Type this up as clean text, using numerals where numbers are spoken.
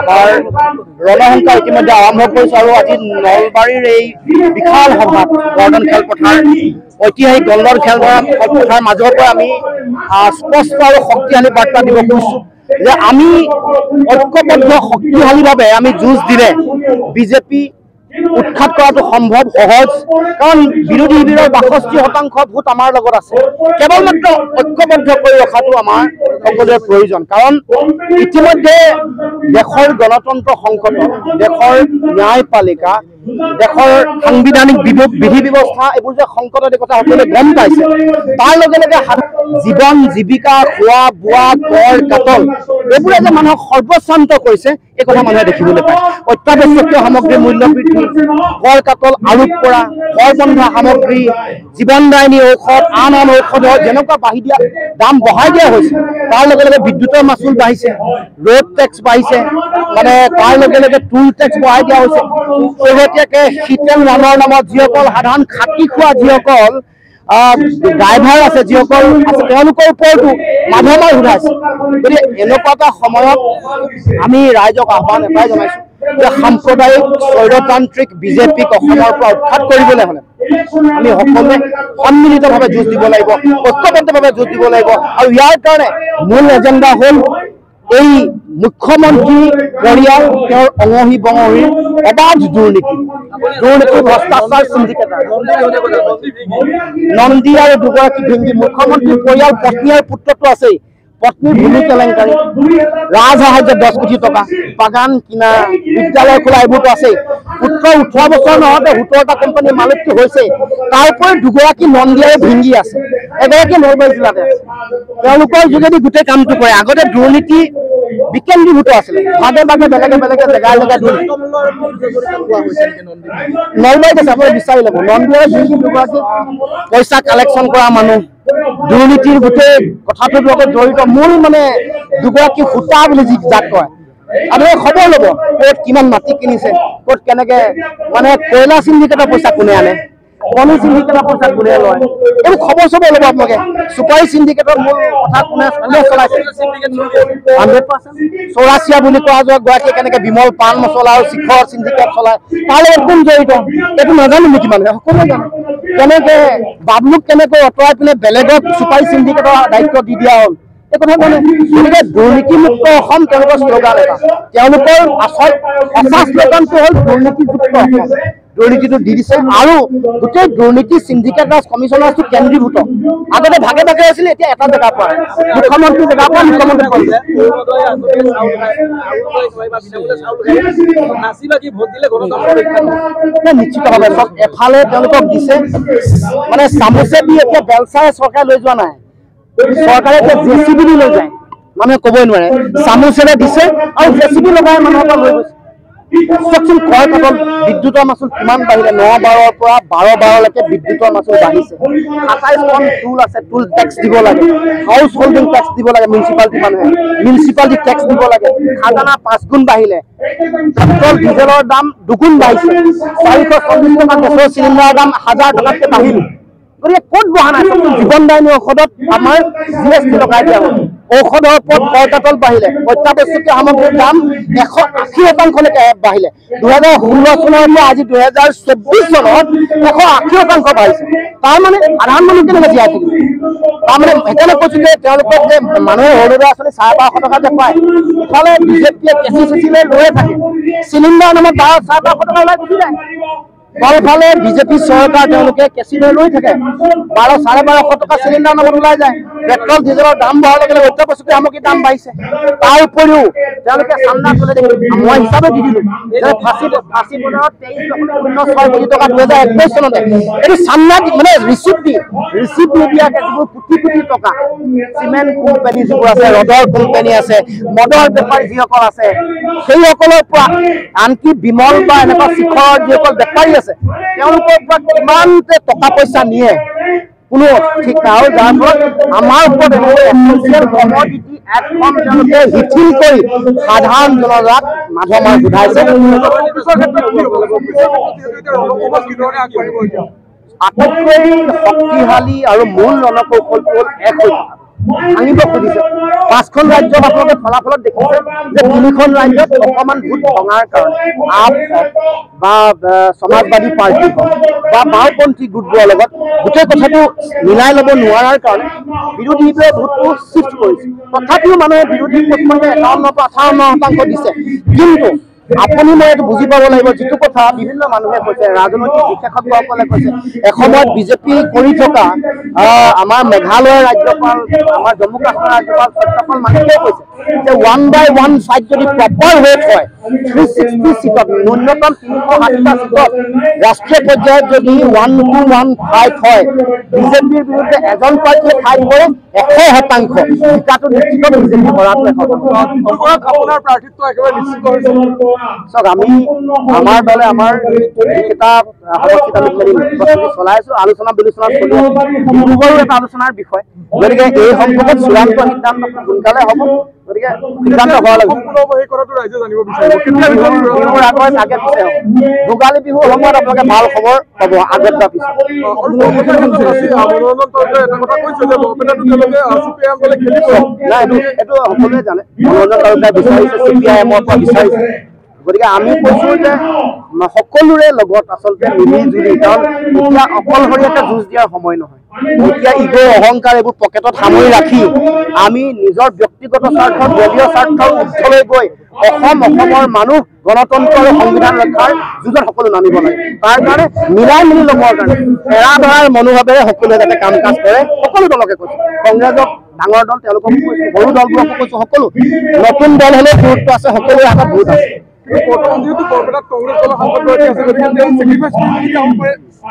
আমাৰ ৰণসংখ্যা ইতিমধ্যে আৰম্ভ কৰিছে আৰু আজি নলবাৰীৰ এই বিশাল সভাত গৰ্ডন খেলপথাৰ ঐতিহাসিক গল্ডন খেলপথাৰ মাজৰ পৰা আমি স্পষ্ট আৰু শক্তিশালী বাৰ্তা দিব খুজিছো যে আমি ঐক্যবদ্ধ শক্তিশালীভাৱে আমি যুঁজ দিলে বিজেপি উৎখাত কৰাটো সম্ভৱ সহজ কাৰণ বিৰোধী শিবিৰৰ ৬২% ভোট আমাৰ লগত আছে কেৱল মাত্ৰ ঐক্যবদ্ধ কৰি ৰখাটো আমাৰ সকলোৰে প্ৰয়োজন কাৰণ ইতিমধ্যে দেশৰ গণতন্ত্ৰ সংকটত দেশৰ ন্যায়পালিকা দেশৰ সাংবিধানিক বিধি ব্যৱস্থা এইবোৰ যে সংকটৰ কথা সকলোৱে গম পাইছে তাৰ লগে লগে জীৱন জীৱিকা খোৱা বোৱা কৰ কাটল এইবোৰে যে মানুহক সৰ্বশ্ৰান্ত কৰিছে এই কথা মানুহে দেখিবলৈ পায় অত্যাৱশ্যকীয় সামগ্ৰীৰ মূল্য বৃদ্ধি কৰ কাটল আৰোপ কৰা কৰ বন্ধা সামগ্ৰী জীৱনদায়িনী ঔষধ আন ঔষধৰ যেনেকুৱা দাম বঢ়াই দিয়া হৈছে তাৰ লগে লগে বিদ্যুতৰ মাচুল বাঢ়িছে ৰোড টেক্স বাঢ়িছে মানে তাৰ লগে লগে টুল টেক্স বঢ়াই দিয়া হৈছে শেহতীয়াকৈ শীতল ৰামৰ নামত যিসকল সাধাৰণ খাতি খোৱা যিসকল ড্ৰাইভাৰ আছে যিসকল আছে তেওঁলোকৰ ওপৰতো মাধমাৰ ঘূৰাইছে গতিকে এনেকুৱা এটা সময়ত আমি ৰাইজক আহ্বান এটাই জনাইছো যে সাম্প্ৰদায়িক স্বৈৰতান্ত্ৰিক বিজেপিক অসমৰ পৰা উৎখাত কৰিবলৈ হ'লে আমি সকলোৱে সন্মিলিতভাৱে যুঁজ দিব লাগিব ঐক্যবদ্ধভাৱে যুঁজ দিব লাগিব আৰু ইয়াৰ কাৰণে মূল এজেণ্ডা হ'ল এই মুখ্যমন্ত্ৰী পৰিয়াল তেওঁৰ অঙহী বঙহীৰ অবাধ দুৰ্নীতি ভ্ৰষ্টাচাৰ চিণ্ডিকেট নন্দী আৰু দুগৰাকী ভিংগী মুখ্যমন্ত্ৰী পৰিয়াল পত্নী আৰু পুত্ৰটো আছেই পত্নীৰ ভূমি কেলেংকাৰী ৰাজসাহায্য 10 কোটি টকা বাগান কিনা বিদ্যালয় খোলা এইবোৰতো আছেই পুত্ৰ 18 বছৰ নহওঁতে 17টা কোম্পানীৰ মালিকটো হৈছে তাৰ উপৰি দুগৰাকী নন্দী আৰু ভিংগী আছে এগৰাকী নলবাৰী জিলাতে আছে তেওঁলোকৰ যোগেদি গোটেই কামটো কৰে আগতে দুৰ্নীতি বিকেন্দ্ৰীভূত আছিলে ভাগে ভাগে বেলেগে বেলেগে জেগাই জেগাই নলবাৰীত আছে আপুনি বিচাৰি ল'ব নন্দী আৰু ভিংগী দুগৰাকী পইচা কালেকশ্যন কৰা মানুহ দুৰ্নীতিৰ গোটেই কথাটোৰ লগত জড়িত মূল মানে দুগৰাকী সূতা বুলি যাক কয় আপোনালোকে খবৰ ল'ব ক'ত কিমান মাটি কিনিছে ক'ত কেনেকে মানে কয়লা চিণ্ডিকেটৰ পইচা কোনে আনে কণী চিণ্ডিকেটৰ পইচা কোনে লয় এইবোৰ খবৰ চবৰ ল'ব আপোনালোকে চুপাৰী চিণ্ডিকেটৰ মূল কথা কোনে চলাইছে 100% চৌৰাচিয়া বুলি কোৱা যোৱা গৰাকীয়ে কেনেকে বিমল পাণ মছলা আৰু শিখৰ চিণ্ডিকেট চলায় তাৰ লগত কোন জড়িত এইটো নাজানো নেকি মানুহে সকলোৱে জানে কেনেকে বাবলুক কেনেকৈ আঁতৰাই পিনে বেলেগক চুপাৰী চিণ্ডিকেটৰ দায়িত্ব দি দিয়া হ'ল এই কথা মানে গতিকে দুৰ্নীতিমুক্ত অসম তেওঁলোকৰ শ্লোগান এটা তেওঁলোকৰ আচল সঁচা শ্লোগানটো হ'ল দুৰ্নীতিযুক্ত অসম দুৰ্নীতিটো দি দিছে আৰু গোটেই দুৰ্নীতি চিণ্ডিকেট ৰাজ কমিশ্যনাৰটো কেন্দ্ৰীভূত আগতে ভাগে ভাগে আছিলে এতিয়া এটা জেগাৰ পৰা মুখ্যমন্ত্ৰী জেগাৰ পৰা মুখ্যমন্ত্ৰী নিশ্চিতভাৱে চব এফালে তেওঁলোকক দিছে মানে চামুচে দি এতিয়া বেলচাই চৰকাৰে লৈ যোৱা নাই চৰকাৰে এতিয়া জেচিবি দি লৈ যায় মানুহে ক'বই নোৱাৰে চামুচেৰে দিছে আৰু জেচিবি লগাই মানুহৰ পৰা লৈ গৈছে চকচোন কৰ কাটল বিদ্যুতৰ মাচুল কিমান বাঢ়িলে ৯-১২ৰ পৰা ১২-১২লৈকে বিদ্যুতৰ মাচুল বাঢ়িছে ২৭খন টুল আছে টুল টেক্স দিব লাগে হাউচ হোল্ডিং টেক্স দিব লাগে মিউনিচিপালিটি মানুহে মিউনিচিপালিটি টেক্স দিব লাগে খাজানা 5 গুণ বাঢ়িলে পেট্ৰল ডিজেলৰ দাম 2 গুণ বাঢ়িছে ৪৪০ টকা গেছৰ চিলিণ্ডাৰৰ দাম ১০০০ টকাতকৈ বাঢ়িলে গতিকে ক'ত বহা নাই জীৱনদায়িনী ঔষধত আমাৰ GST লগাই দিয়া হ'ল ঔষধৰ ওপৰত কৰ কাটল বাঢ়িলে অত্যাৱশ্যকীয় সামগ্ৰীৰ দাম ১৮০%লৈকে বাঢ়িলে ২০১৬ চনৰ পৰা আজি ২০২৪ চনত ১৮০% বাঢ়িছে তাৰমানে সাধাৰণ মানুহ কেনেকৈ জীয়াই থাকিব তাৰমানে সেইকাৰণে কৈছো যে তেওঁলোকক যে মানুহে অৰুণোদয় আঁচনি ১২৫০ টকা যে পায় ইফালে বিজেপিয়ে কেঁচি চেচিলে লৈয়ে থাকে চিলিণ্ডাৰ নামত ১২৫০ টকা ওলাই গুচি যায় তলফালে বিজেপি চৰকাৰ তেওঁলোকে কেঁচি লৈ থাকে ১২-১২৫০ টকা চিলিণ্ডাৰ নামত ওলাই যায় পেট্ৰল ডিজেলৰ দাম বঢ়াৰ লগে লগে অত্যাৱশ্যকীয় সামগ্ৰীৰ দাম বাঢ়িছে তাৰ উপৰিও তেওঁলোকে চান্দা চলে মই হিচাপে দি দিলো যে ফাঁচী বজাৰত 23.06 কোটি টকা ২০২১ চনতে এইটো চান্দা মানে ৰিচিপ্ট নিদিয়াকৈ যিবোৰ কোটি কোটি টকা চিমেণ্ট কোম্পানী যিবোৰ আছে ৰডৰ কোম্পানী আছে মদৰ বেপাৰী যিসকল আছে সেইসকলৰ পৰা আনকি বিমল বা এনেকুৱা শিখৰৰ যিসকল বেপাৰী আছে তেওঁলোকৰ পৰা কিমান টকা পইচা নিয়ে কোনো ঠিক নাই আৰু যাৰ ফলত আমাৰ ওপৰত এসেঞ্চিয়েল কমোডিটি এক্টখন তেওঁলোকে শিথিল কৰি সাধাৰণ জনতাক মাধমাৰ ঘূৰাইছে আটাইতকৈ শক্তিশালী আৰু মূল ৰণকৌশলটো হ'ল এক হৈ থকা ভাঙিব খুজিছে। 5খন ৰাজ্যত আপোনালোকে ফলাফলত দেখিছে যে 3খন ৰাজ্যত অকণমান ভোট ভঙাৰ কাৰণে আপ বা সমাজবাদী পাৰ্টি বা বাওঁপন্থী গোটবোৰৰ লগত গোটেই কথাটো মিলাই ল'ব নোৱাৰাৰ কাৰণে বিৰোধীটোৱে ভোটটো চিফ্ট কৰিছে। তথাপিও মানুহে বিৰোধী পক্ষকে 51-58% দিছে। কিন্তু আপুনি মই এইটো বুজি পাব লাগিব, যিটো কথা বিভিন্ন মানুহে কৈছে, ৰাজনৈতিক বিশেষজ্ঞসকলে কৈছে, এসময়ত বিজেপি কৰি থকা আমাৰ মেঘালয়ৰ ৰাজ্যপাল, আমাৰ জম্মু কাশ্মীৰৰ ৰাজ্যপাল সত্যপাল মালিকে কৈছে যে 1/1 ফাইট যদি প্ৰপাৰ ৱেট হয় 360 সিটত ন্যূনতম 360টা সিটত ৰাষ্ট্ৰীয় পৰ্যায়ত যদি 1-1 ফাইট হয়, বিজেপিৰ বিৰুদ্ধে এজন প্ৰাৰ্থীয়ে ফাইট কৰে 100% জিকাটো নিশ্চিত। বিজেপি হৰাটো আপোনাৰ প্ৰাৰ্থিত্ব একেবাৰে নিশ্চিত হৈছে। চাওক, আমি আমাৰ দলে আমাৰ যিকেইটা সমষ্টিত আমি প্ৰস্তুতি চলাইছো, আলোচনা বিলোচনা চলি আছে, ডিব্ৰুগড়ো এটা আলোচনাৰ বিষয়। গতিকে এই সম্পৰ্কত চূড়ান্ত সিদ্ধান্ত সোনকালে হ'ব। গতিকে সিদ্ধান্ত হোৱাৰ লগে ভোগালী বিহুৰ সময়ত আপোনালোকে ভাল খবৰ পাব আগত বা পিছত। নাই, এইটো সকলোৱে জানে। মনোৰঞ্জন তালুকদাৰে বিচাৰিছে, CPIM-ৰ পৰা বিচাৰিছে। গতিকে আমি কৈছো যে সকলোৰে লগত আচলতে মিলি জুলি, কাৰণ এতিয়া অকলশৰীয়াকে যুঁজ দিয়াৰ সময় নহয়। এতিয়া ইগো অহংকাৰ এইবোৰ পকেটত সামৰি ৰাখি আমি নিজৰ ব্যক্তিগত স্বাৰ্থ, দলীয় স্বাৰ্থৰ উচ্চলৈ গৈ অসমৰ মানুহ গণতন্ত্ৰ আৰু সংবিধান ৰক্ষাৰ যুঁজত সকলো নামিব লাগে। তাৰ কাৰণে মিলাই মিলি ল'বৰ কাৰণে এৰা ধৰাৰ মনোভাৱেৰে সকলোৱে যাতে কাম কাজ কৰে। সকলো দলকে কৈছো, কংগ্ৰেছক ডাঙৰ দল তেওঁলোকক কৈছো, সৰু দলবোৰকো কৈছো, সকলো নতুন দল হ'লেও গুৰুত্ব আছে, সকলোৰে হাতত ভোট আছে। বৰ্তমান যিহেতু বৰপেটাত কংগ্ৰেছ দলৰ সাংসদগৰাকী আছে, গতিকে তেওঁ চেক্ৰিফাইচ কৰিব পাৰে।